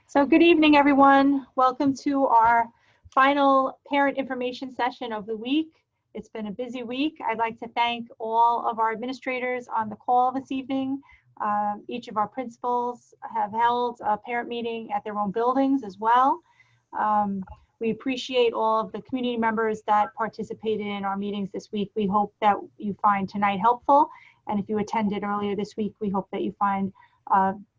So good evening, everyone. Welcome to our final parent information session of the week. It's been a busy week. I'd like to thank all of our administrators on the call this evening. Each of our principals have held a parent meeting at their own buildings as well. We appreciate all of the community members that participated in our meetings this week. We hope that you find tonight helpful. And if you attended earlier this week, we hope that you find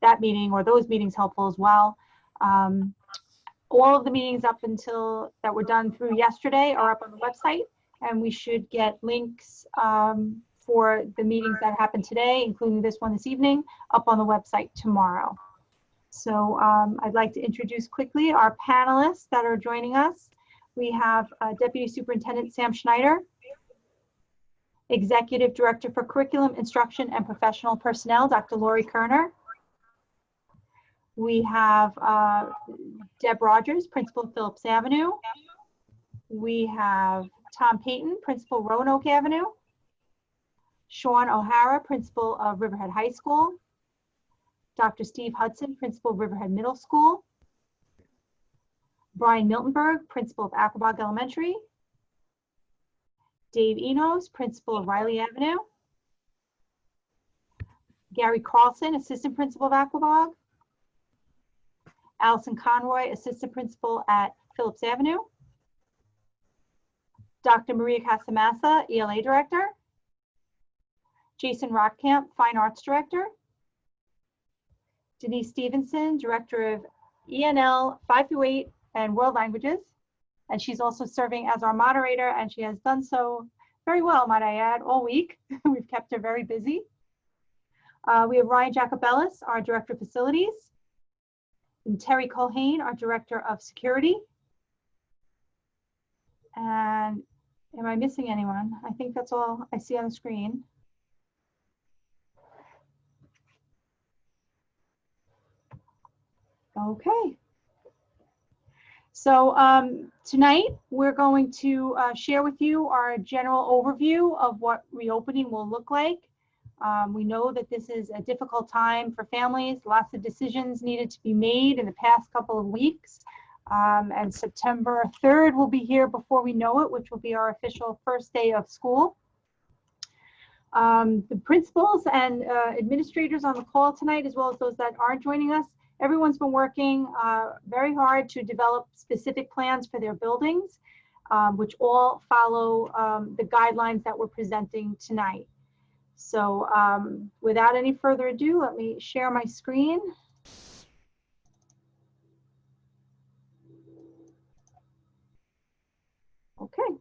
that meeting or those meetings helpful as well. All of the meetings up until that were done through yesterday are up on the website, and we should get links for the meetings that happened today, including this one this evening, up on the website tomorrow. So I'd like to introduce quickly our panelists that are joining us. We have Deputy Superintendent Sam Schneider, Executive Director for Curriculum, Instruction, and Professional Personnel, Dr. Lori Kerner. We have Deb Rogers, Principal Phillips Avenue. We have Tom Payton, Principal Roanoke Avenue. Sean O'Hara, Principal of Riverhead High School. Dr. Steve Hudson, Principal of Riverhead Middle School. Brian Miltenberg, Principal of Aquabog Elementary. Dave Enos, Principal of Riley Avenue. Gary Carlson, Assistant Principal of Aquabog. Allison Conroy, Assistant Principal at Phillips Avenue. Dr. Maria Casamassa, ELA Director. Jason Rockcamp, Fine Arts Director. Denise Stevenson, Director of ENL 5-8 and World Languages. And she's also serving as our moderator, and she has done so very well, might I add, all week. We've kept her very busy. We have Ryan Jacobellis, our Director of Facilities. And Terry Colhane, our Director of Security. And am I missing anyone? I think that's all I see on the screen. Okay. So tonight we're going to share with you our general overview of what reopening will look like. We know that this is a difficult time for families. Lots of decisions needed to be made in the past couple of weeks. And September 3rd will be here before we know it, which will be our official first day of school. The principals and administrators on the call tonight, as well as those that aren't joining us, everyone's been working very hard to develop specific plans for their buildings, which all follow the guidelines that we're presenting tonight. So without any further ado, let me share my screen. Okay.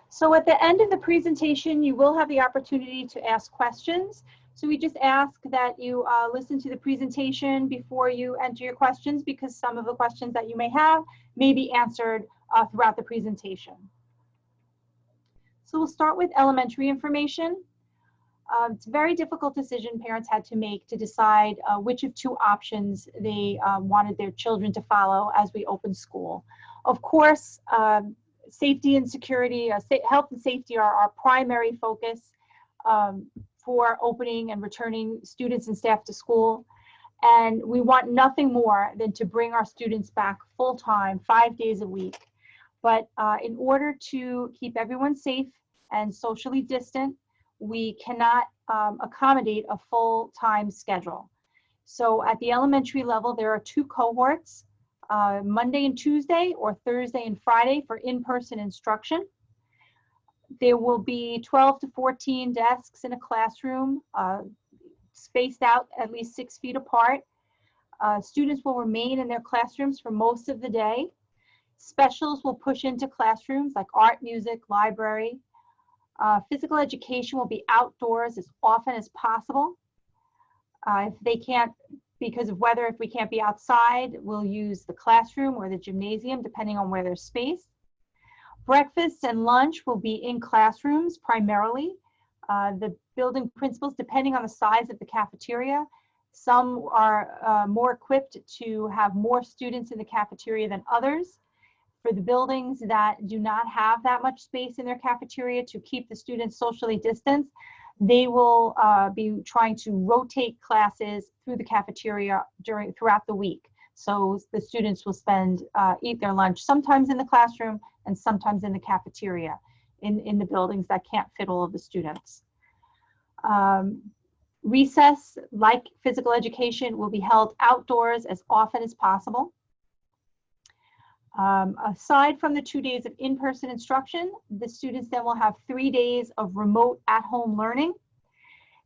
So at the end of the presentation, you will have the opportunity to ask questions. So we just ask that you listen to the presentation before you enter your questions, because some of the questions that you may have may be answered throughout the presentation. So we'll start with elementary information. It's a very difficult decision parents had to make to decide which of two options they wanted their children to follow as we open school. Of course, safety and security, health and safety are our primary focus for opening and returning students and staff to school. And we want nothing more than to bring our students back full-time, 5 days a week. But in order to keep everyone safe and socially distant, we cannot accommodate a full-time schedule. So at the elementary level, there are 2 cohorts, Monday and Tuesday, or Thursday and Friday for in-person instruction. There will be 12 to 14 desks in a classroom, spaced out at least 6 feet apart. Students will remain in their classrooms for most of the day. Specials will push into classrooms like art, music, library. Physical education will be outdoors as often as possible. If they can't, because of weather, if we can't be outside, we'll use the classroom or the gymnasium, depending on where there's space. Breakfast and lunch will be in classrooms primarily. The building principals, depending on the size of the cafeteria, some are more equipped to have more students in the cafeteria than others. For the buildings that do not have that much space in their cafeteria to keep the students socially distanced, They will be trying to rotate classes through the cafeteria throughout the week. So the students will eat their lunch sometimes in the classroom and sometimes in the cafeteria in the buildings that can't fit all of the students. Recess, like physical education, will be held outdoors as often as possible. Aside from the 2 days of in-person instruction, the students then will have 3 days of remote at-home learning.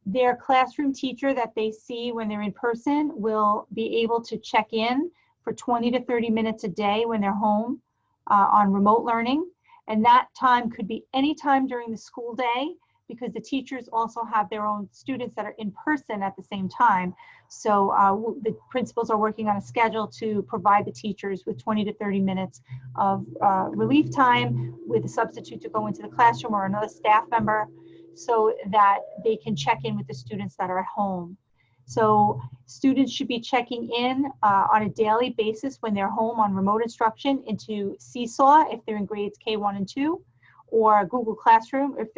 Their classroom teacher that they see when they're in person will be able to check in for 20 to 30 minutes a day when they're home on remote learning. And that time could be any time during the school day, because the teachers also have their own students that are in person at the same time. So the principals are working on a schedule to provide the teachers with 20 to 30 minutes of relief time with a substitute to go into the classroom or another staff member, so that they can check in with the students that are at home. So students should be checking in on a daily basis when they're home on remote instruction into Seesaw if they're in grades K1 and 2, or Google Classroom if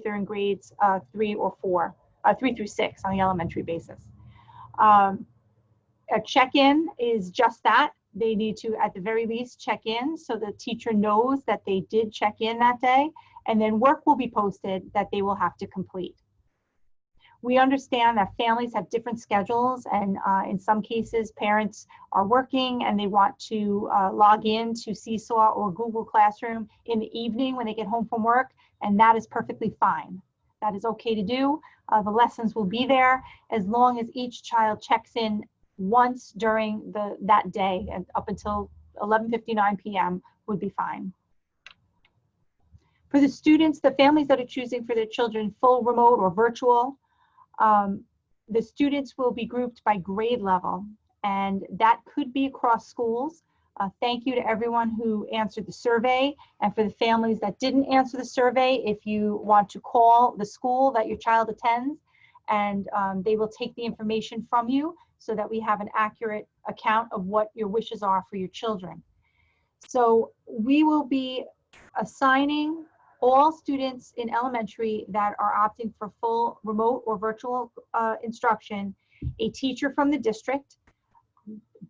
they're in grades 3 through 6 on the elementary basis. A check-in is just that. They need to, at the very least, check in so the teacher knows that they did check in that day, and then work will be posted that they will have to complete. We understand that families have different schedules, and in some cases parents are working and they want to log in to Seesaw or Google Classroom in the evening when they get home from work, and that is perfectly fine. That is okay to do. The lessons will be there as long as each child checks in once during that day, and up until 11:59 p.m. would be fine. For the students, the families that are choosing for their children full remote or virtual, the students will be grouped by grade level, and that could be across schools. Thank you to everyone who answered the survey, and for the families that didn't answer the survey, if you want to call the school that your child attends, and they will take the information from you so that we have an accurate account of what your wishes are for your children. So we will be assigning all students in elementary that are opting for full remote or virtual instruction a teacher from the district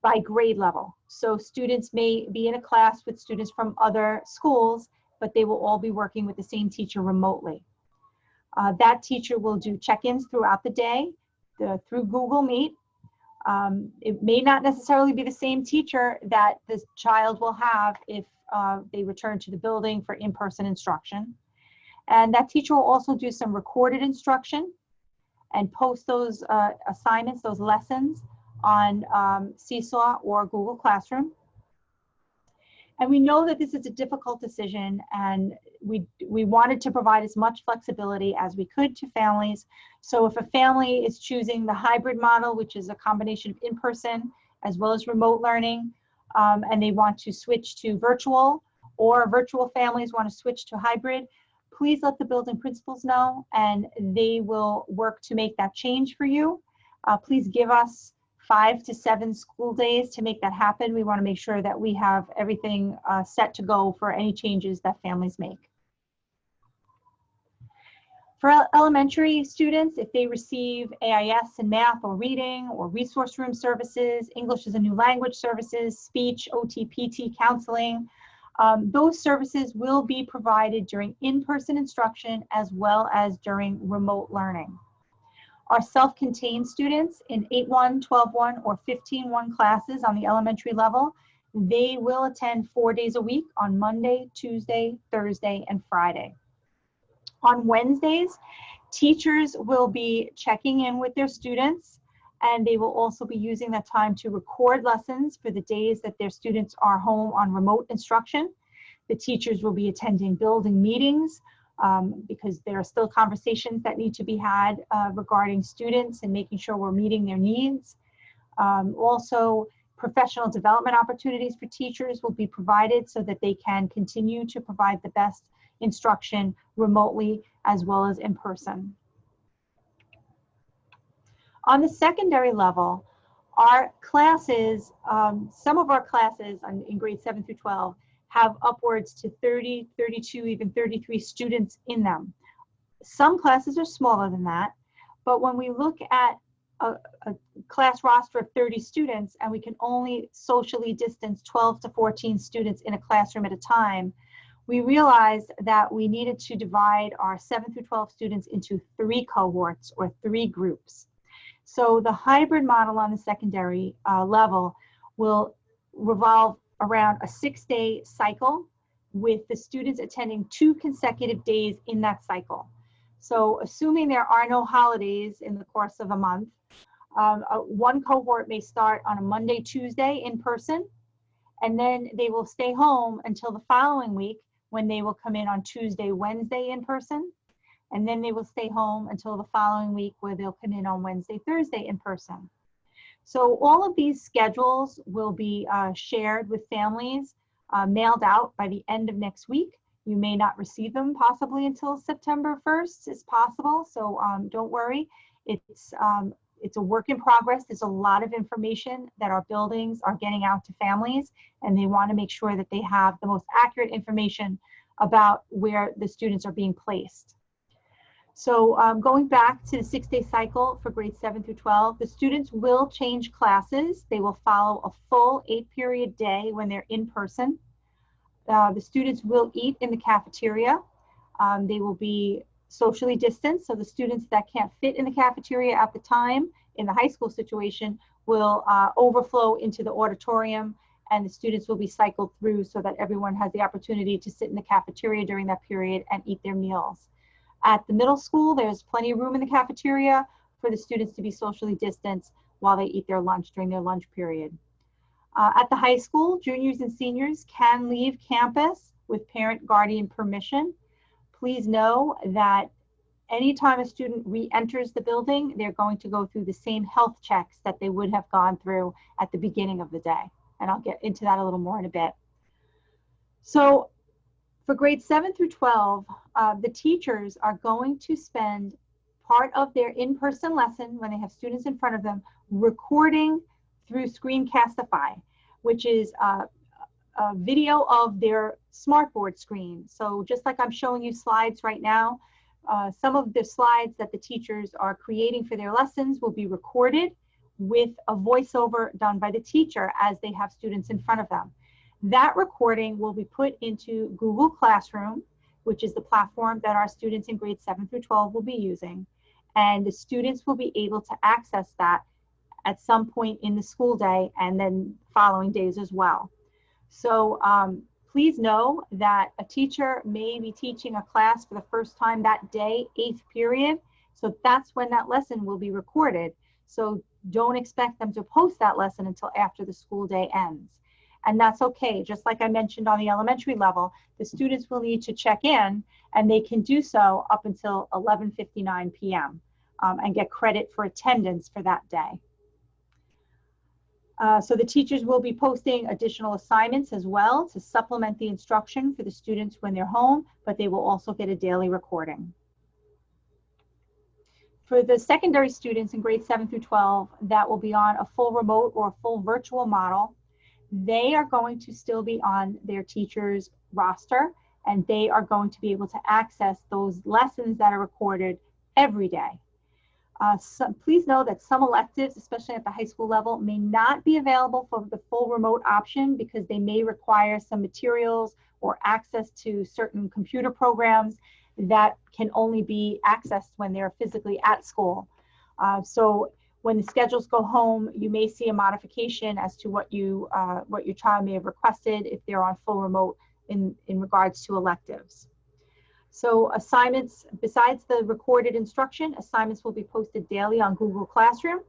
by grade level. So students may be in a class with students from other schools, but they will all be working with the same teacher remotely. That teacher will do check-ins throughout the day through Google Meet. It may not necessarily be the same teacher that the child will have if they return to the building for in-person instruction. And that teacher will also do some recorded instruction and post those assignments, those lessons on Seesaw or Google Classroom. And we know that this is a difficult decision, and we wanted to provide as much flexibility as we could to families. So if a family is choosing the hybrid model, which is a combination of in-person as well as remote learning, and they want to switch to virtual, or virtual families want to switch to hybrid, please let the building principals know, and they will work to make that change for you. Please give us 5 to 7 school days to make that happen. We want to make sure that we have everything set to go for any changes that families make. For elementary students, if they receive AIS in math or reading, or resource room services, English as a new language services, speech, OT, PT, counseling, those services will be provided during in-person instruction as well as during remote learning. Our self-contained students in 8-1, 12-1, or 15-1 classes on the elementary level, they will attend 4 days a week on Monday, Tuesday, Thursday, and Friday. On Wednesdays, teachers will be checking in with their students, and they will also be using that time to record lessons for the days that their students are home on remote instruction. The teachers will be attending building meetings, because there are still conversations that need to be had regarding students and making sure we're meeting their needs. Also, professional development opportunities for teachers will be provided so that they can continue to provide the best instruction remotely as well as in person. On the secondary level, our classes, some of our classes in grades 7 through 12 have upwards to 30, 32, even 33 students in them. Some classes are smaller than that, but when we look at a class roster of 30 students and we can only socially distance 12 to 14 students in a classroom at a time, we realized that we needed to divide our 7 through 12 students into 3 cohorts or 3 groups. So the hybrid model on the secondary level will revolve around a 6-day cycle with the students attending 2 consecutive days in that cycle. So assuming there are no holidays in the course of a month, one cohort may start on a Monday, Tuesday in person, and then they will stay home until the following week when they will come in on Tuesday, Wednesday in person, and then they will stay home until the following week where they'll come in on Wednesday, Thursday in person. So all of these schedules will be shared with families, mailed out by the end of next week. You may not receive them possibly until September 1st is possible, so don't worry. It's a work in progress. There's a lot of information that our buildings are getting out to families, and they want to make sure that they have the most accurate information about where the students are being placed. So going back to the 6-day cycle for grades 7 through 12, the students will change classes. They will follow a full 8-period day when they're in person. The students will eat in the cafeteria. They will be socially distanced, so the students that can't fit in the cafeteria at the time in the high school situation will overflow into the auditorium, and the students will be cycled through so that everyone has the opportunity to sit in the cafeteria during that period and eat their meals. At the middle school, there's plenty of room in the cafeteria for the students to be socially distanced while they eat their lunch during their lunch period. At the high school, juniors and seniors can leave campus with parent-guardian permission. Please know that anytime a student re-enters the building, they're going to go through the same health checks that they would have gone through at the beginning of the day. And I'll get into that a little more in a bit. So for grades 7 through 12, the teachers are going to spend part of their in-person lesson when they have students in front of them recording through Screencastify, which is a video of their smartboard screen. So just like I'm showing you slides right now, some of the slides that the teachers are creating for their lessons will be recorded with a voiceover done by the teacher as they have students in front of them. That recording will be put into Google Classroom, which is the platform that our students in grades 7 through 12 will be using. And the students will be able to access that at some point in the school day and then following days as well. So please know that a teacher may be teaching a class for the first time that day, 8th period. So that's when that lesson will be recorded. So don't expect them to post that lesson until after the school day ends. And that's okay. Just like I mentioned on the elementary level, the students will need to check in, and they can do so up until 11:59 p.m. And get credit for attendance for that day. So the teachers will be posting additional assignments as well to supplement the instruction for the students when they're home, but they will also get a daily recording. For the secondary students in grades 7 through 12, that will be on a full remote or full virtual model. They are going to still be on their teacher's roster, and they are going to be able to access those lessons that are recorded every day. Please know that some electives, especially at the high school level, may not be available for the full remote option because they may require some materials or access to certain computer programs that can only be accessed when they're physically at school. So when the schedules go home, you may see a modification as to what your child may have requested if they're on full remote in regards to electives. So assignments, besides the recorded instruction, assignments will be posted daily on Google Classroom.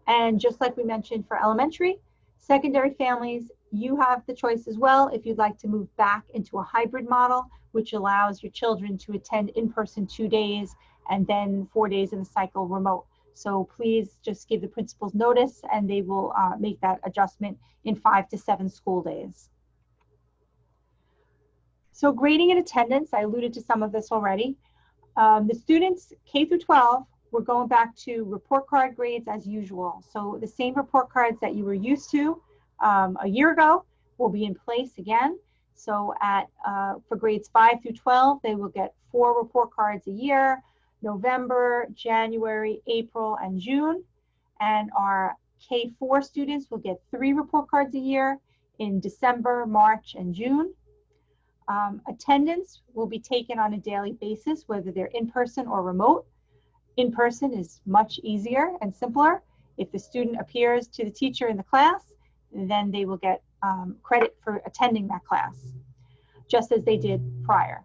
And just like we mentioned for elementary, secondary families, you have the choice as well if you'd like to move back into a hybrid model, which allows your children to attend in person 2 days and then 4 days in the cycle remote. So please just give the principals notice and they will make that adjustment in 5 to 7 school days. So grading and attendance, I alluded to some of this already. The students K through 12, we're going back to report card grades as usual. So the same report cards that you were used to a year ago will be in place again. So for grades 5 through 12, they will get 4 report cards a year, November, January, April, and June. And our K4 students will get 3 report cards a year in December, March, and June. Attendance will be taken on a daily basis, whether they're in person or remote. In person is much easier and simpler. If the student appears to the teacher in the class, then they will get credit for attending that class, just as they did prior.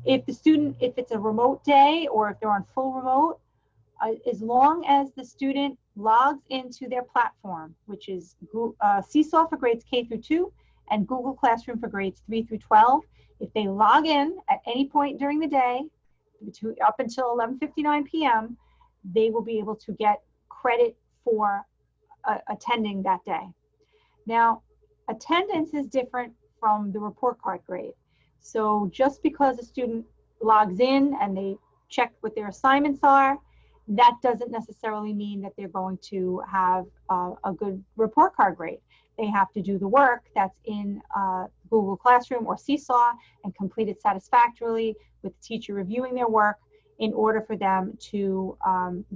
If it's a remote day or if they're on full remote, as long as the student logs into their platform, which is Seesaw for grades K through 2 and Google Classroom for grades 3 through 12, if they log in at any point during the day, up until 11:59 p.m., they will be able to get credit for attending that day. Now, attendance is different from the report card grade. So just because a student logs in and they check what their assignments are, that doesn't necessarily mean that they're going to have a good report card grade. They have to do the work that's in Google Classroom or Seesaw and complete it satisfactorily with the teacher reviewing their work in order for them to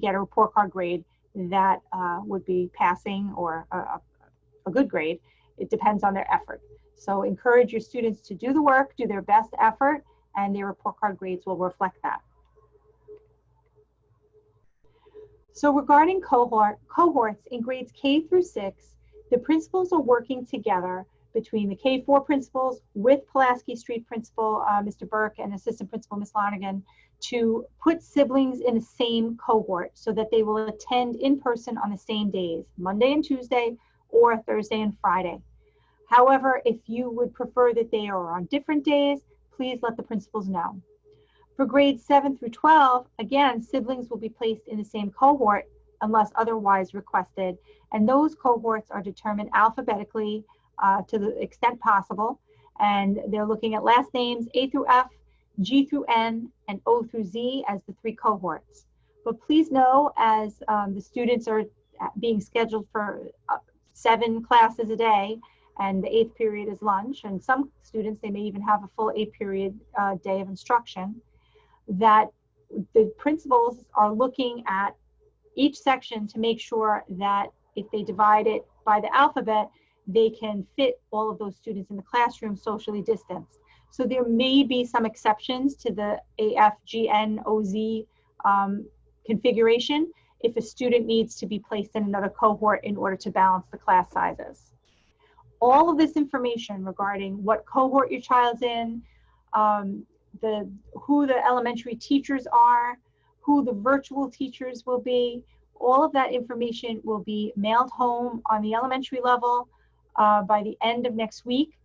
get a report card grade that would be passing or a good grade. It depends on their effort. So encourage your students to do the work, do their best effort, and their report card grades will reflect that. So regarding cohorts in grades K through 6, the principals are working together between the K4 principals with Pulaski Street principal, Mr. Burke, and assistant principal, Ms. Lonergan, to put siblings in the same cohort so that they will attend in person on the same days, Monday and Tuesday, or Thursday and Friday. However, if you would prefer that they are on different days, please let the principals know. For grades 7 through 12, again, siblings will be placed in the same cohort unless otherwise requested, and those cohorts are determined alphabetically to the extent possible, and they're looking at last names A through F, G through N, and O through Z as the 3 cohorts. But please know, as the students are being scheduled for 7 classes a day, and the 8th period is lunch, and some students, they may even have a full 8-period day of instruction, that the principals are looking at each section to make sure that if they divide it by the alphabet, they can fit all of those students in the classroom socially distanced. So there may be some exceptions to the AFGNOZ configuration if a student needs to be placed in another cohort in order to balance the class sizes. All of this information regarding what cohort your child's in, who the elementary teachers are, who the virtual teachers will be, all of that information will be mailed home on the elementary level by the end of next week.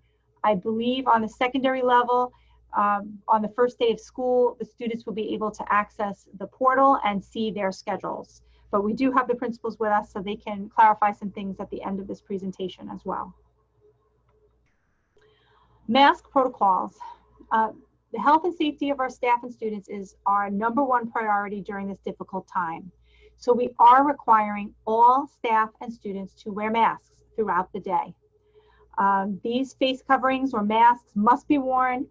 I believe on the secondary level, on the first day of school, the students will be able to access the portal and see their schedules. But we do have the principals with us so they can clarify some things at the end of this presentation as well. Mask protocols. The health and safety of our staff and students is our #1 priority during this difficult time. So we are requiring all staff and students to wear masks throughout the day. These face coverings or masks must be worn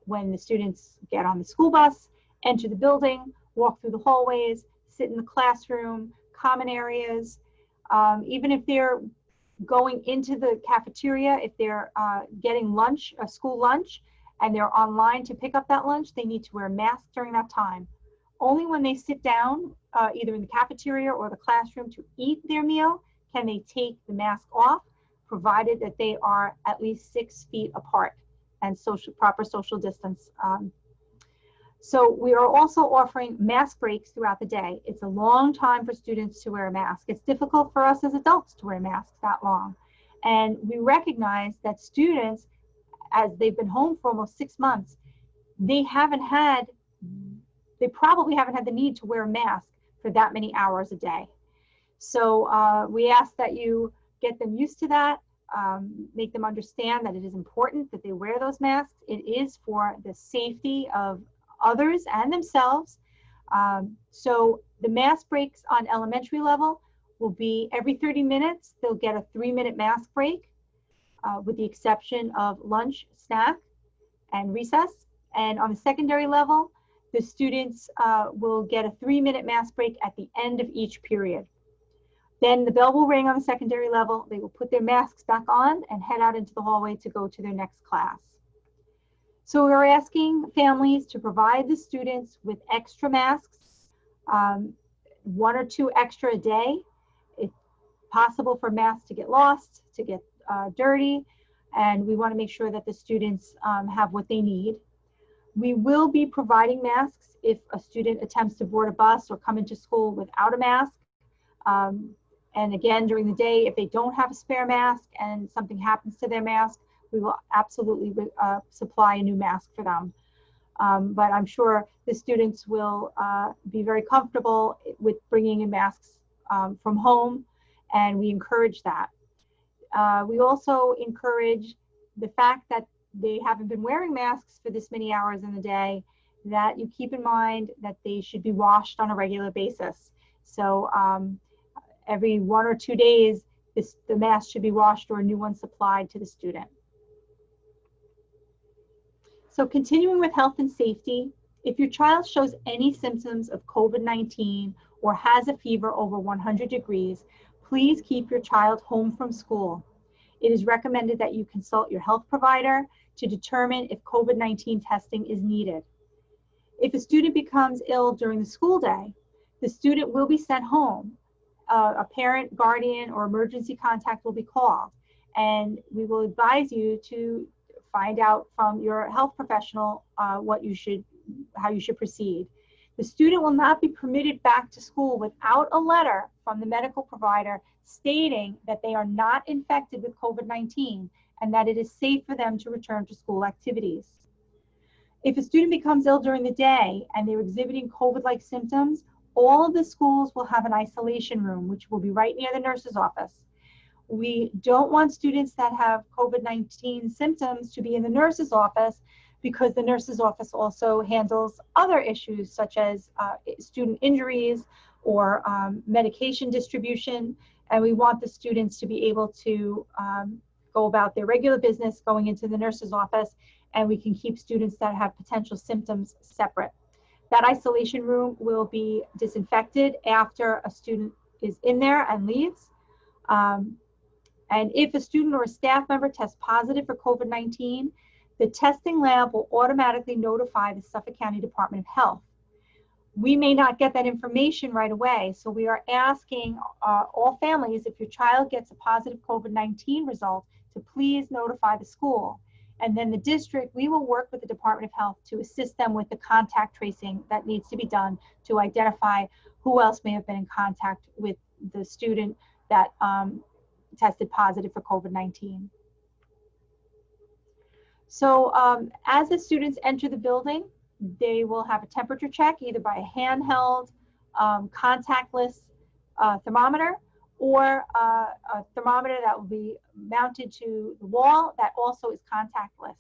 when the students get on the school bus, enter the building, walk through the hallways, sit in the classroom, common areas. Even if they're going into the cafeteria, if they're getting lunch, a school lunch, and they're online to pick up that lunch, they need to wear a mask during that time. Only when they sit down, either in the cafeteria or the classroom to eat their meal, can they take the mask off, provided that they are at least 6 feet apart and proper social distance. So we are also offering mask breaks throughout the day. It's a long time for students to wear a mask. It's difficult for us as adults to wear masks that long. And we recognize that students, as they've been home for almost 6 months, they probably haven't had the need to wear a mask for that many hours a day. So we ask that you get them used to that, make them understand that it is important that they wear those masks. It is for the safety of others and themselves. So the mask breaks on elementary level will be every 30 minutes. They'll get a 3-minute mask break. with the exception of lunch, snack, and recess. And on the secondary level, the students will get a 3-minute mask break at the end of each period. Then the bell will ring on the secondary level. They will put their masks back on and head out into the hallway to go to their next class. So we're asking families to provide the students with extra masks, 1 or 2 extra a day. It's possible for masks to get lost, to get dirty, and we want to make sure that the students have what they need. We will be providing masks if a student attempts to board a bus or come into school without a mask. And again, during the day, if they don't have a spare mask and something happens to their mask, we will absolutely supply a new mask for them. But I'm sure the students will be very comfortable with bringing in masks from home, and we encourage that. We also encourage the fact that they haven't been wearing masks for this many hours in the day, that you keep in mind that they should be washed on a regular basis. So every 1 or 2 days, the mask should be washed or a new one supplied to the student. So continuing with health and safety, if your child shows any symptoms of COVID-19 or has a fever over 100 degrees, please keep your child home from school. It is recommended that you consult your health provider to determine if COVID-19 testing is needed. If a student becomes ill during the school day, the student will be sent home. A parent, guardian, or emergency contact will be called, and we will advise you to find out from your health professional how you should proceed. The student will not be permitted back to school without a letter from the medical provider stating that they are not infected with COVID-19 and that it is safe for them to return to school activities. If a student becomes ill during the day and they're exhibiting COVID-like symptoms, all of the schools will have an isolation room, which will be right near the nurse's office. We don't want students that have COVID-19 symptoms to be in the nurse's office, because the nurse's office also handles other issues such as student injuries or medication distribution. And we want the students to be able to go about their regular business going into the nurse's office, and we can keep students that have potential symptoms separate. That isolation room will be disinfected after a student is in there and leaves. And if a student or a staff member tests positive for COVID-19, the testing lab will automatically notify the Suffolk County Department of Health. We may not get that information right away, so we are asking all families, if your child gets a positive COVID-19 result, to please notify the school. And then the district, we will work with the Department of Health to assist them with the contact tracing that needs to be done to identify who else may have been in contact with the student that tested positive for COVID-19. So as the students enter the building, they will have a temperature check either by a handheld, contactless thermometer, or a thermometer that will be mounted to the wall that also is contactless.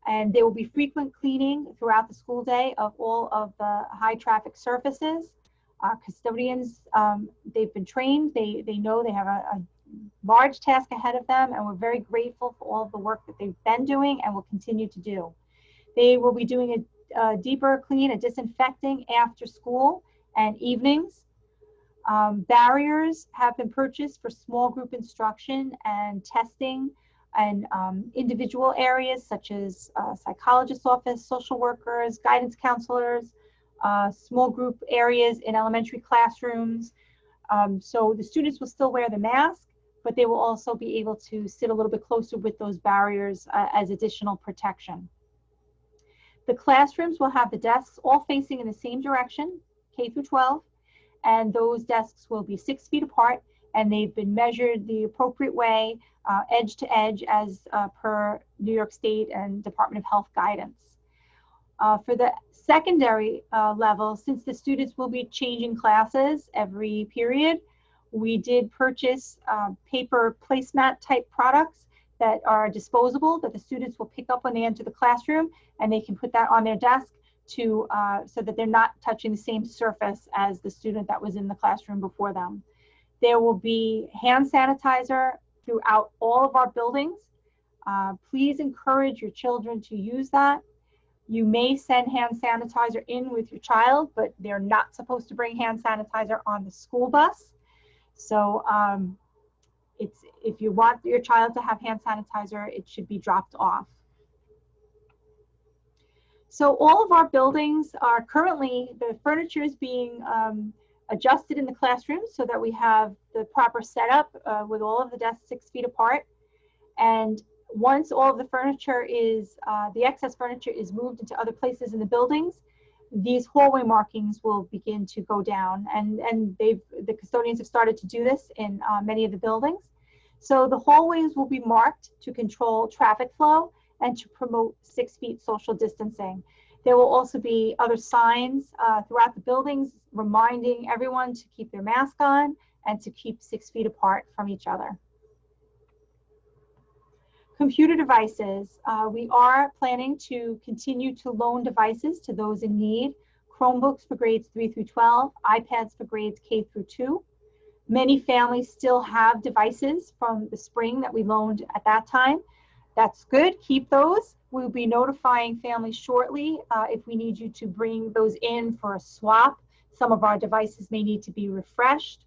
And there will be frequent cleaning throughout the school day of all of the high traffic surfaces. Our custodians, they've been trained, they know they have a large task ahead of them, and we're very grateful for all of the work that they've been doing and will continue to do. They will be doing a deeper clean, a disinfecting after school and evenings. Barriers have been purchased for small group instruction and testing, and individual areas such as psychologist's office, social workers, guidance counselors, small group areas in elementary classrooms. So the students will still wear the mask, but they will also be able to sit a little bit closer with those barriers as additional protection. The classrooms will have the desks all facing in the same direction, K through 12, and those desks will be 6 feet apart, and they've been measured the appropriate way, edge to edge, as per New York State and Department of Health guidance. For the secondary level, since the students will be changing classes every period, we did purchase paper placemat type products that are disposable, that the students will pick up when they enter the classroom, and they can put that on their desk to so that they're not touching the same surface as the student that was in the classroom before them. There will be hand sanitizer throughout all of our buildings, Please encourage your children to use that. You may send hand sanitizer in with your child, but they're not supposed to bring hand sanitizer on the school bus. So if you want your child to have hand sanitizer, it should be dropped off. So all of our buildings are currently, the furniture is being adjusted in the classrooms so that we have the proper setup with all of the desks 6 feet apart. And once all of the furniture is, the excess furniture is moved into other places in the buildings, these hallway markings will begin to go down. And the custodians have started to do this in many of the buildings. So the hallways will be marked to control traffic flow and to promote 6 feet social distancing. There will also be other signs throughout the buildings reminding everyone to keep their mask on and to keep 6 feet apart from each other. Computer devices. We are planning to continue to loan devices to those in need. Chromebooks for grades 3 through 12, iPads for grades K through 2. Many families still have devices from the spring that we loaned at that time. That's good, keep those. We'll be notifying families shortly if we need you to bring those in for a swap. Some of our devices may need to be refreshed.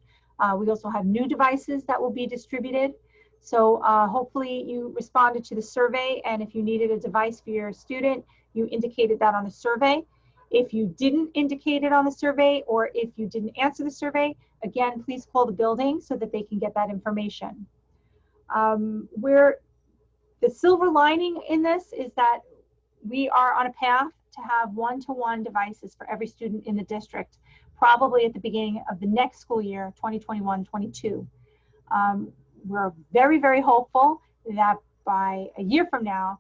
We also have new devices that will be distributed. So hopefully you responded to the survey, and if you needed a device for your student, you indicated that on the survey. If you didn't indicate it on the survey, or if you didn't answer the survey, again, please call the building so that they can get that information. The silver lining in this is that we are on a path to have one-to-one devices for every student in the district, probably at the beginning of the next school year, 2021-22. We're very, very hopeful that by a year from now,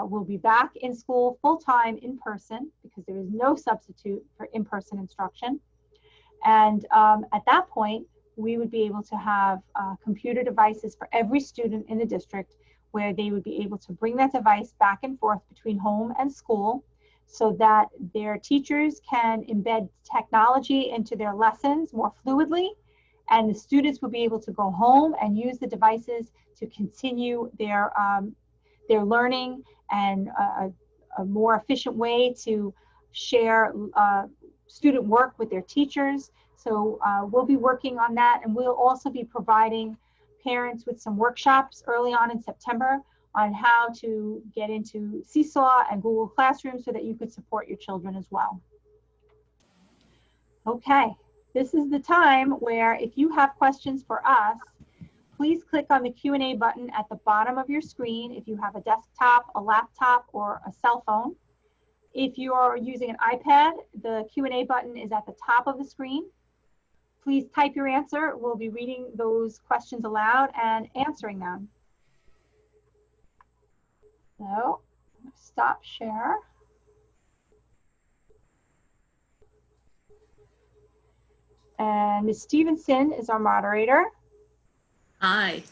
we'll be back in school full-time in person, because there is no substitute for in-person instruction. And at that point, we would be able to have computer devices for every student in the district, where they would be able to bring that device back and forth between home and school so that their teachers can embed technology into their lessons more fluidly, and the students will be able to go home and use the devices to continue their learning, and a more efficient way to share student work with their teachers. So we'll be working on that, and we'll also be providing parents with some workshops early on in September on how to get into Seesaw and Google Classroom so that you could support your children as well. Okay, this is the time where if you have questions for us, please click on the Q&A button at the bottom of your screen if you have a desktop, a laptop, or a cell phone. If you are using an iPad, the Q&A button is at the top of the screen. Please type your answer. We'll be reading those questions aloud and answering them. So, stop share. And Ms. Stevenson is our moderator. Hi.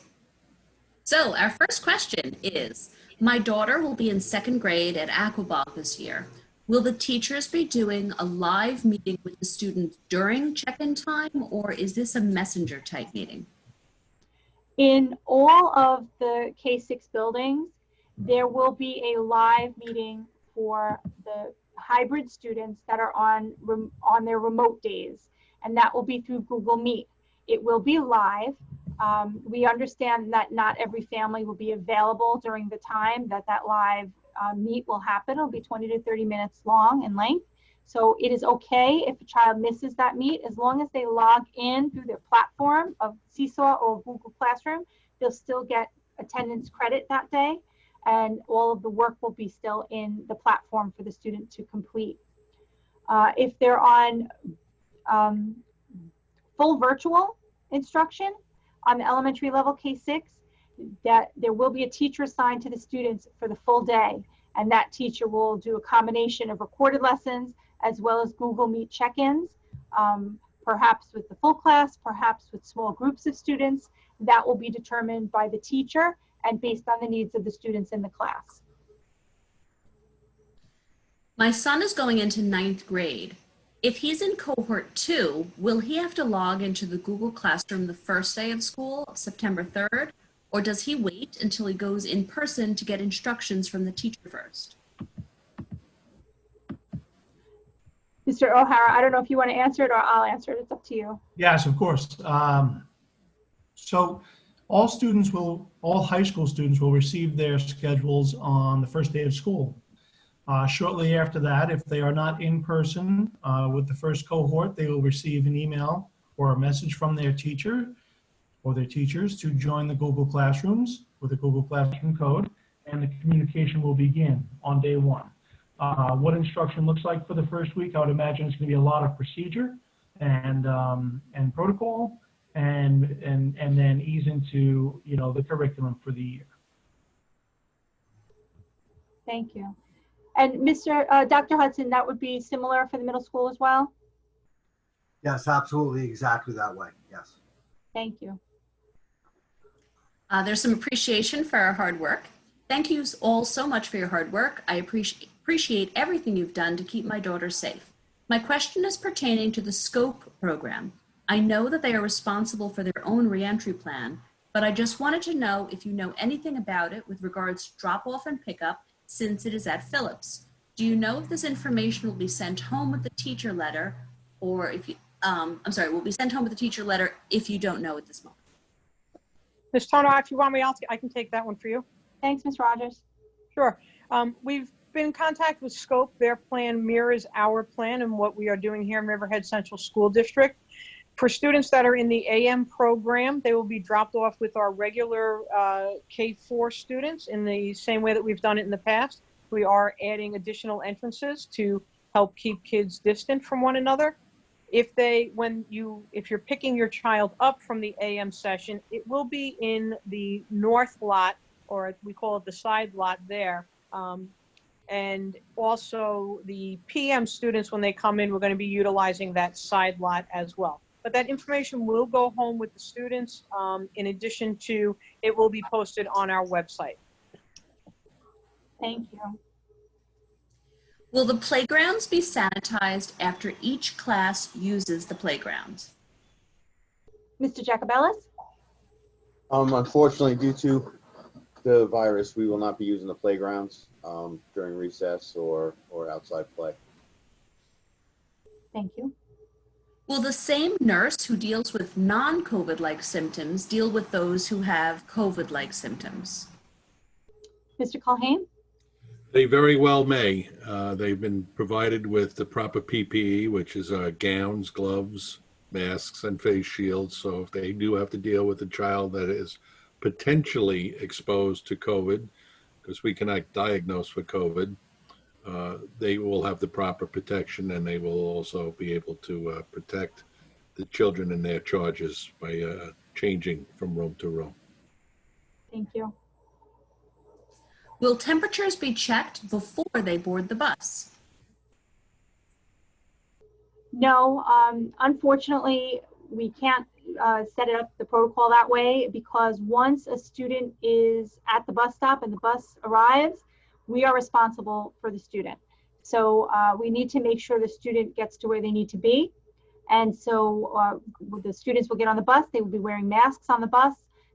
So our first question is, my daughter will be in 2nd grade at Aquabog this year. Will the teachers be doing a live meeting with the students during check-in time, or is this a messenger type meeting? In all of the K-6 buildings, there will be a live meeting for the hybrid students that are on their remote days, and that will be through Google Meet. It will be live. We understand that not every family will be available during the time that that live meet will happen. It'll be 20 to 30 minutes long in length. So it is okay if a child misses that meet, as long as they log in through their platform of Seesaw or Google Classroom, they'll still get attendance credit that day, and all of the work will be still in the platform for the student to complete. If they're on full virtual instruction on the elementary level K-6, that there will be a teacher assigned to the students for the full day, and that teacher will do a combination of recorded lessons as well as Google Meet check-ins, perhaps with the full class, perhaps with small groups of students. That will be determined by the teacher and based on the needs of the students in the class. My son is going into 9th grade. If he's in cohort 2, will he have to log into the Google Classroom the first day of school, September 3rd, or does he wait until he goes in person to get instructions from the teacher first? Mr. O'Hara, I don't know if you want to answer it or I'll answer it. It's up to you. Yes, of course. So all high school students will receive their schedules on the first day of school. Shortly after that, if they are not in person with the first cohort, they will receive an email or a message from their teacher or their teachers to join the Google Classrooms with a Google Classroom code, and the communication will begin on day one. What instruction looks like for the first week, I would imagine it's going to be a lot of procedure and protocol, and then ease into the curriculum for the year. Thank you. And Dr. Hudson, that would be similar for the middle school as well? Yes, absolutely, exactly that way. Yes. Thank you. There's some appreciation for our hard work. Thank you all so much for your hard work. I appreciate everything you've done to keep my daughter safe. My question is pertaining to the SCOPE program. I know that they are responsible for their own reentry plan, but I just wanted to know if you know anything about it with regards to drop-off and pickup, since it is at Phillips. Do you know if this information will be sent home with the teacher letter, or if you, will be sent home with the teacher letter if you don't know at this moment? Ms. Tono, if you want me, I can take that one for you. Thanks, Ms. Rogers. Sure. We've been in contact with SCOPE. Their plan mirrors our plan and what we are doing here in Riverhead Central School District. For students that are in the AM program, they will be dropped off with our regular K-4 students in the same way that we've done it in the past. We are adding additional entrances to help keep kids distant from one another. If you're picking your child up from the AM session, it will be in the north lot, or we call it the side lot there. And also the PM students, when they come in, we're going to be utilizing that side lot as well. But that information will go home with the students. In addition to, it will be posted on our website. Thank you. Will the playgrounds be sanitized after each class uses the playground? Mr. Jacobellis? Unfortunately, due to the virus, we will not be using the playgrounds during recess or outside play. Thank you. Will the same nurse who deals with non-COVID-like symptoms deal with those who have COVID-like symptoms? Mr. Culhane? They very well may. They've been provided with the proper PPE, which is gowns, gloves, masks, and face shields. So if they do have to deal with a child that is potentially exposed to COVID, because we cannot diagnose for COVID, they will have the proper protection, and they will also be able to protect the children in their charges by changing from room to room. Thank you. Will temperatures be checked before they board the bus? No, unfortunately, we can't set it up the protocol that way, because once a student is at the bus stop and the bus arrives, we are responsible for the student. So we need to make sure the student gets to where they need to be. And so the students will get on the bus. They will be wearing masks on the bus.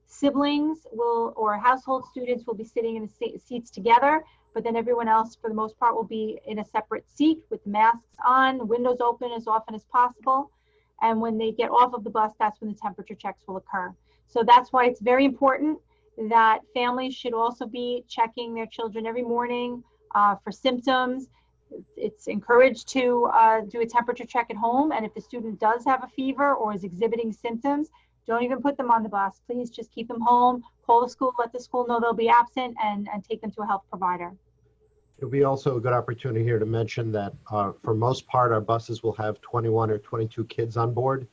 Siblings or household students will be sitting in the seats together, but then everyone else, for the most part, will be in a separate seat with masks on, windows open as often as possible. And when they get off of the bus, that's when the temperature checks will occur. So that's why it's very important that families should also be checking their children every morning for symptoms. It's encouraged to do a temperature check at home. And if the student does have a fever or is exhibiting symptoms, don't even put them on the bus. Please just keep them home, call the school, let the school know they'll be absent, and take them to a health provider. It'll be also a good opportunity here to mention that for most part, our buses will have 21 or 22 kids on board.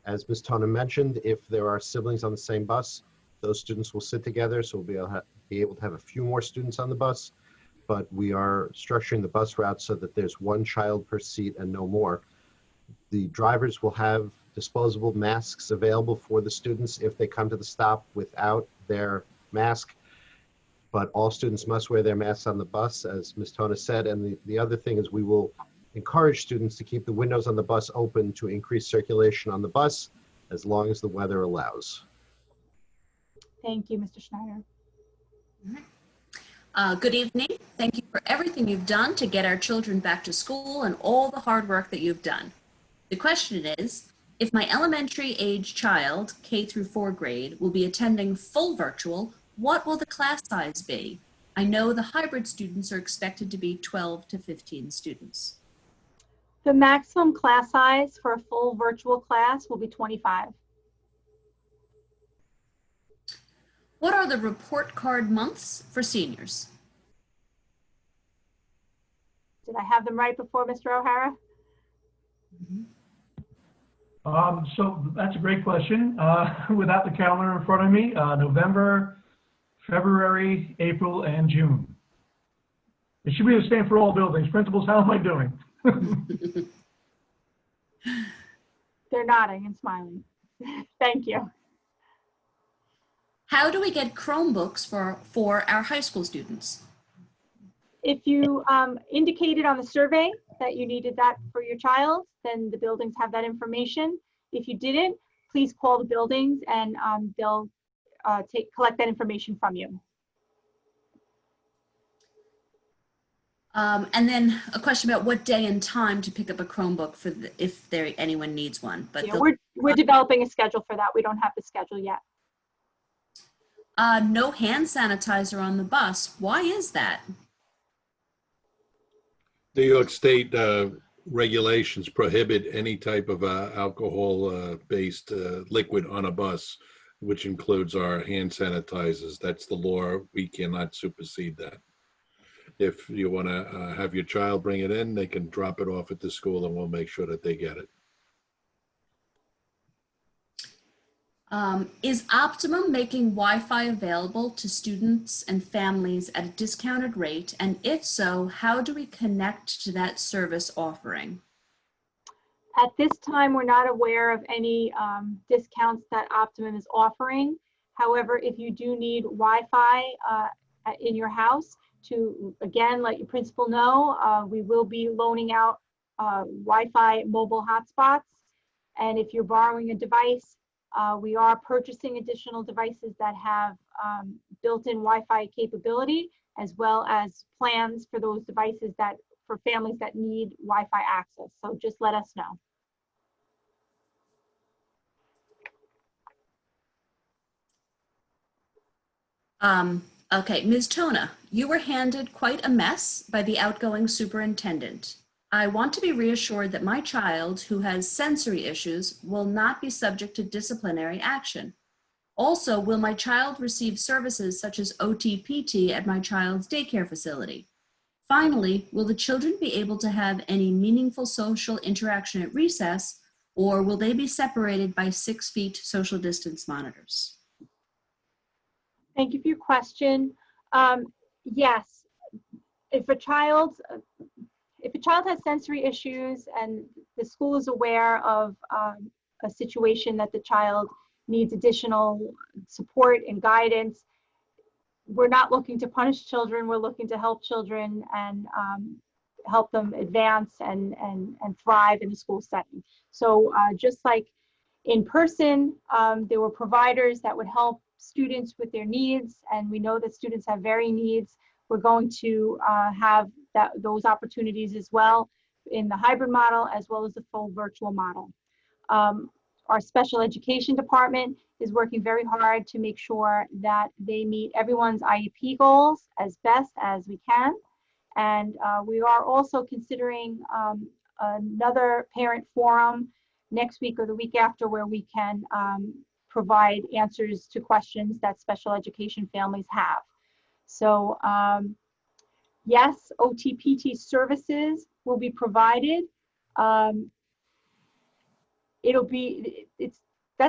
As Ms. Tonin mentioned, if there are siblings on the same bus, those students will sit together, so we'll be able to have a few more students on the bus. But we are structuring the bus route so that there's one child per seat and no more. The drivers will have disposable masks available for the students if they come to the stop without their mask. But all students must wear their masks on the bus, as Ms. Tona said. And the other thing is we will encourage students to keep the windows on the bus open to increase circulation on the bus as long as the weather allows. Thank you, Mr. Schneider. Good evening. Thank you for everything you've done to get our children back to school and all the hard work that you've done. The question is, if my elementary age child, K through 4th grade, will be attending full virtual, what will the class size be? I know the hybrid students are expected to be 12 to 15 students. The maximum class size for a full virtual class will be 25. What are the report card months for seniors? Did I have them right before, Mr. O'Hara? So that's a great question. Without the calendar in front of me, November, February, April, and June. It should be the same for all buildings. Principals, how am I doing? They're nodding and smiling. Thank you. How do we get Chromebooks for our high school students? If you indicated on the survey that you needed that for your child, then the buildings have that information. If you didn't, please call the buildings and they'll collect that information from you. And then a question about what day and time to pick up a Chromebook for if anyone needs one. But Yeah, we're developing a schedule for that. We don't have the schedule yet. No hand sanitizer on the bus. Why is that? New York State regulations prohibit any type of alcohol-based liquid on a bus, which includes our hand sanitizers. That's the law. We cannot supersede that. If you want to have your child bring it in, they can drop it off at the school and we'll make sure that they get it. Is Optimum making Wi-Fi available to students and families at a discounted rate? And if so, how do we connect to that service offering? At this time, we're not aware of any discounts that Optimum is offering. However, if you do need Wi-Fi in your house, to again let your principal know, we will be loaning out Wi-Fi mobile hotspots. And if you're borrowing a device, we are purchasing additional devices that have built-in Wi-Fi capability, as well as plans for those devices that for families that need Wi-Fi access. So just let us know. Okay, Ms. Tona, you were handed quite a mess by the outgoing superintendent. I want to be reassured that my child who has sensory issues will not be subject to disciplinary action. Also, will my child receive services such as OT-PT at my child's daycare facility? Finally, will the children be able to have any meaningful social interaction at recess, or will they be separated by 6 feet social distance monitors? Thank you for your question. Yes, if a child has sensory issues and the school is aware of a situation that the child needs additional support and guidance, we're not looking to punish children. We're looking to help children and help them advance and thrive in the school setting. So just like in person, there were providers that would help students with their needs, and we know that students have varying needs. We're going to have those opportunities as well in the hybrid model as well as the full virtual model. Our special education department is working very hard to make sure that they meet everyone's IEP goals as best as we can. And we are also considering another parent forum next week or the week after where we can provide answers to questions that special education families have. So yes, OT-PT services will be provided. That's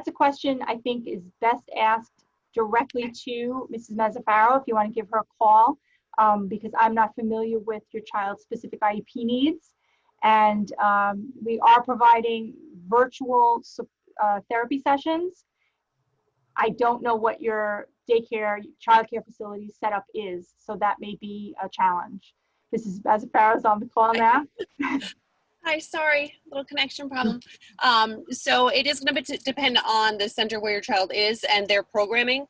a question I think is best asked directly to Mrs. Mazzaferro if you want to give her a call, because I'm not familiar with your child's specific IEP needs. And we are providing virtual therapy sessions. I don't know what your daycare, childcare facility setup is, so that may be a challenge. Mrs. Mazzaferro is on the call now. Hi, sorry, little connection problem. So it is going to depend on the center where your child is and their programming.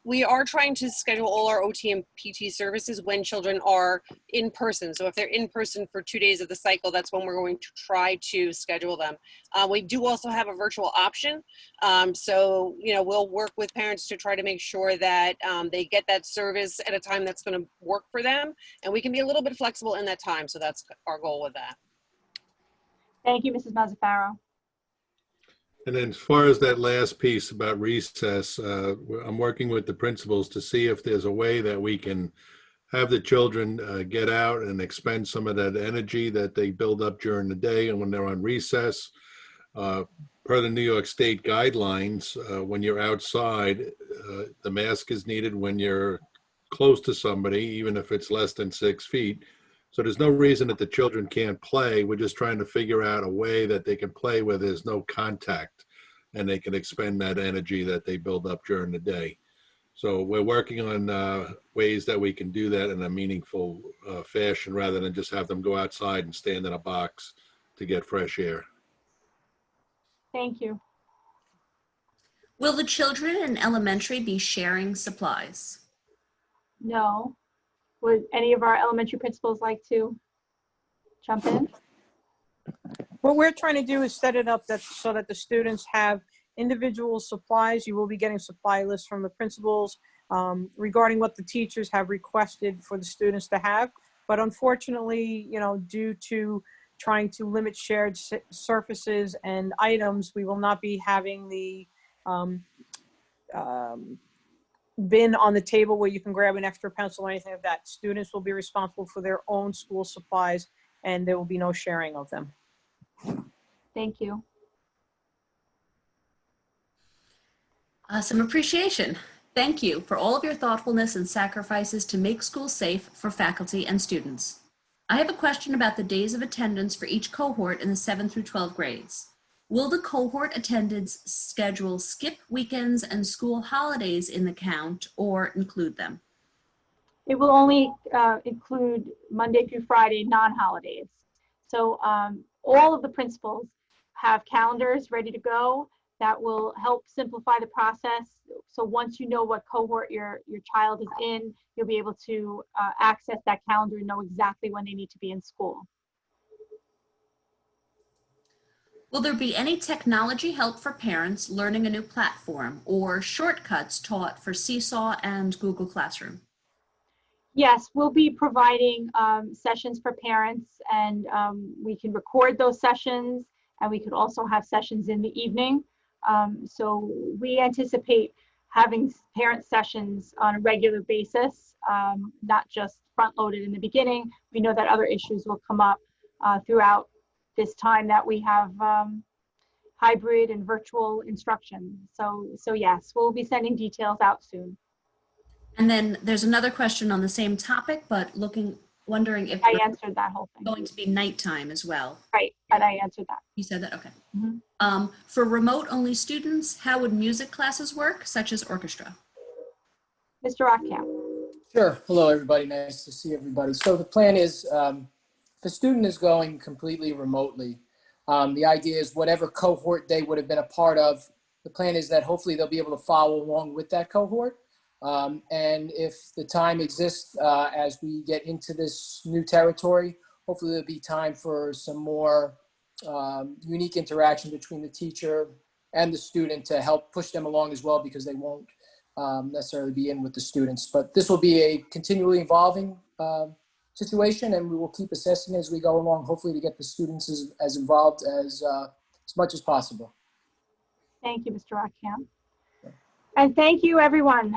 We are trying to schedule all our OT and PT services when children are in person. So if they're in person for 2 days of the cycle, that's when we're going to try to schedule them. We do also have a virtual option. So, you know, we'll work with parents to try to make sure that they get that service at a time that's going to work for them. And we can be a little bit flexible in that time. So that's our goal with that. Thank you, Mrs. Mazzaferro. And then as far as that last piece about recess, I'm working with the principals to see if there's a way that we can have the children get out and expend some of that energy that they build up during the day and when they're on recess. Per the New York State guidelines, when you're outside, the mask is needed when you're close to somebody, even if it's less than 6 feet. So there's no reason that the children can't play. We're just trying to figure out a way that they can play where there's no contact and they can expend that energy that they build up during the day. So we're working on ways that we can do that in a meaningful fashion rather than just have them go outside and stand in a box to get fresh air. Thank you. Will the children in elementary be sharing supplies? No. Would any of our elementary principals like to jump in? What we're trying to do is set it up so that the students have individual supplies. You will be getting supply lists from the principals regarding what the teachers have requested for the students to have. But unfortunately, you know, due to trying to limit shared surfaces and items, we will not be having the bin on the table where you can grab an extra pencil or anything like that. Students will be responsible for their own school supplies and there will be no sharing of them. Thank you. Some appreciation. Thank you for all of your thoughtfulness and sacrifices to make school safe for faculty and students. I have a question about the days of attendance for each cohort in the 7 through 12 grades. Will the cohort attendance schedule skip weekends and school holidays in the count or include them? It will only include Monday through Friday, non-holidays. So all of the principals have calendars ready to go that will help simplify the process. So once you know what cohort your child is in, you'll be able to access that calendar and know exactly when they need to be in school. Will there be any technology help for parents learning a new platform or shortcuts taught for Seesaw and Google Classroom? Yes, we'll be providing sessions for parents, and we can record those sessions, and we could also have sessions in the evening. So we anticipate having parent sessions on a regular basis, not just front-loaded in the beginning. We know that other issues will come up throughout this time that we have hybrid and virtual instruction. So yes, we'll be sending details out soon. And then there's another question on the same topic, but wondering if I answered that whole thing. going to be nighttime as well. Right, and I answered that. You said that? Okay. Mm-hmm. For remote-only students, how would music classes work, such as orchestra? Mr. Rothkamp. Sure. Hello, everybody. Nice to see everybody. So the plan is if a student is going completely remotely, the idea is whatever cohort they would have been a part of, the plan is that hopefully they'll be able to follow along with that cohort. And if the time exists as we get into this new territory, hopefully there'll be time for some more unique interaction between the teacher and the student to help push them along as well, because they won't necessarily be in with the students. But this will be a continually evolving situation, and we will keep assessing as we go along, hopefully to get the students as involved as much as possible. Thank you, Mr. Rothkamp. And thank you, everyone.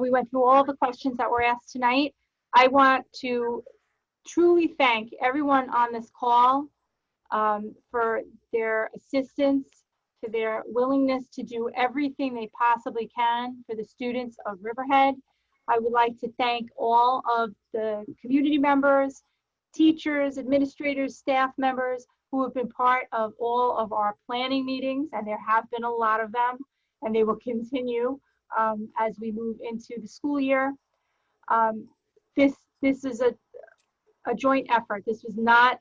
We went through all the questions that were asked tonight. I want to truly thank everyone on this call for their assistance, for their willingness to do everything they possibly can for the students of Riverhead. I would like to thank all of the community members, teachers, administrators, staff members who have been part of all of our planning meetings, and there have been a lot of them, and they will continue as we move into the school year. This is a joint effort. This was not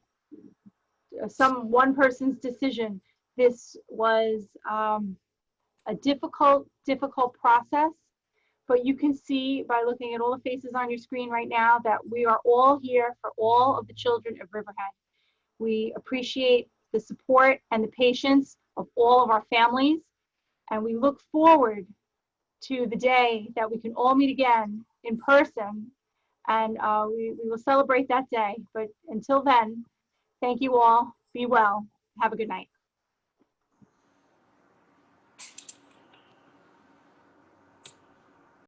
one person's decision. This was a difficult process, but you can see by looking at all the faces on your screen right now that we are all here for all of the children of Riverhead. We appreciate the support and the patience of all of our families, and we look forward to the day that we can all meet again in person, and we will celebrate that day. But until then, thank you all. Be well. Have a good night.